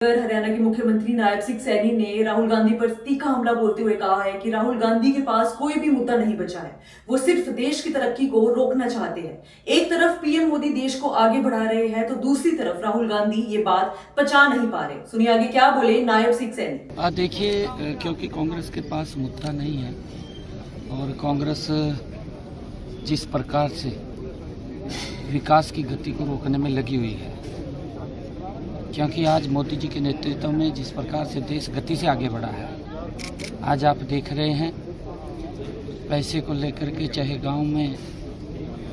हरियाणा के मुख्यमंत्री नायब सिंह सैनी ने राहुल गांधी पर तीखा हमला बोलते हुए कहा है कि राहुल गांधी के पास कोई भी मुद्दा नहीं बचा है। वो सिर्फ देश की तरक्की को रोकना चाहते हैं। एक तरफ पीएम मोदी देश को आगे बढ़ा रहे हैं तो दूसरी तरफ राहुल गांधी ये बात पचा नहीं पा रहे। सुनिए आगे क्या बोले नायब सिंह सैनी। देखिए, क्योंकि कांग्रेस के पास मुद्दा नहीं है और कांग्रेस जिस प्रकार से विकास की गति को रोकने में लगी हुई है, क्योंकि आज मोदी जी के नेतृत्व में जिस प्रकार से देश गति से आगे बढ़ा है, आज आप देख रहे हैं पैसे को लेकर के, चाहे गांव में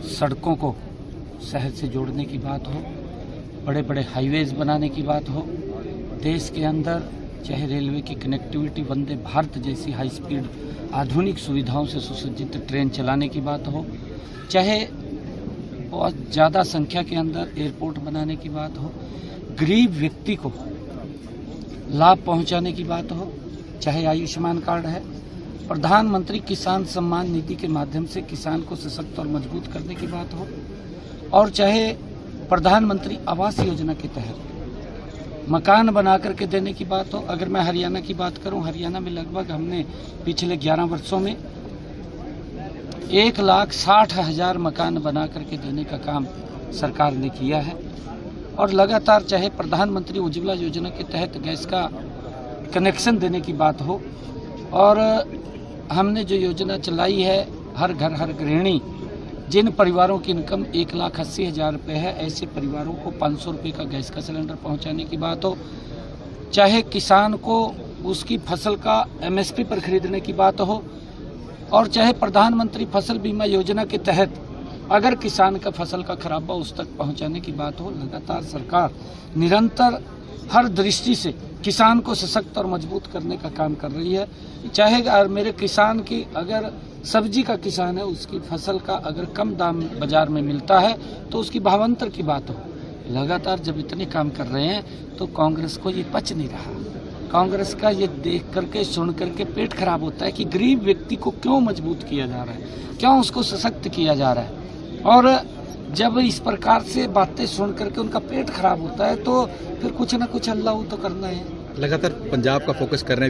सड़कों को शहर से जोड़ने की बात हो, बड़े बड़े हाईवेज बनाने की बात हो, देश के अंदर चाहे रेलवे की कनेक्टिविटी, वंदे भारत जैसी हाई स्पीड आधुनिक सुविधाओं से सुसज्जित ट्रेन चलाने की बात हो, चाहे बहुत ज़्यादा संख्या के अंदर एयरपोर्ट बनाने की बात हो, गरीब व्यक्ति को लाभ पहुंचाने की बात हो, चाहे आयुष्मान कार्ड है, प्रधानमंत्री किसान सम्मान निधि के माध्यम से किसान को सशक्त और मजबूत करने की बात हो, और चाहे प्रधानमंत्री आवास योजना के तहत मकान बना करके देने की बात हो। अगर मैं हरियाणा की बात करूं, हरियाणा में लगभग हमने पिछले 11 वर्षों में 1,60,000 मकान बना करके देने का काम सरकार ने किया है। और लगातार चाहे प्रधानमंत्री उज्ज्वला योजना के तहत गैस का कनेक्शन देने की बात हो, और हमने जो योजना चलाई है हर घर हर गृहिणी, जिन परिवारों की इनकम 1,80,000 रुपये है, ऐसे परिवारों को 500 रुपये का गैस का सिलेंडर पहुंचाने की बात हो, चाहे किसान को उसकी फसल का MSP पर खरीदने की बात हो, और चाहे प्रधानमंत्री फसल बीमा योजना के तहत अगर किसान का फसल का खराबा उस तक पहुंचाने की बात हो। लगातार सरकार निरंतर हर दृष्टि से किसान को सशक्त और मजबूत करने का काम कर रही है। चाहे मेरे किसान की, अगर सब्जी का किसान है, उसकी फसल का अगर कम दाम बाजार में मिलता है तो उसकी भावांतर की बात हो। लगातार जब इतने काम कर रहे हैं तो कांग्रेस को ये पच नहीं रहा। कांग्रेस का ये देख करके, सुन करके पेट खराब होता है कि गरीब व्यक्ति को क्यों मजबूत किया जा रहा है, क्यों उसको सशक्त किया जा रहा है। और जब इस प्रकार से बातें सुन करके उनका पेट खराब होता है तो फिर कुछ ना कुछ अल्लाह तो करना है। लगातार पंजाब का फोकस कर रहे हैं।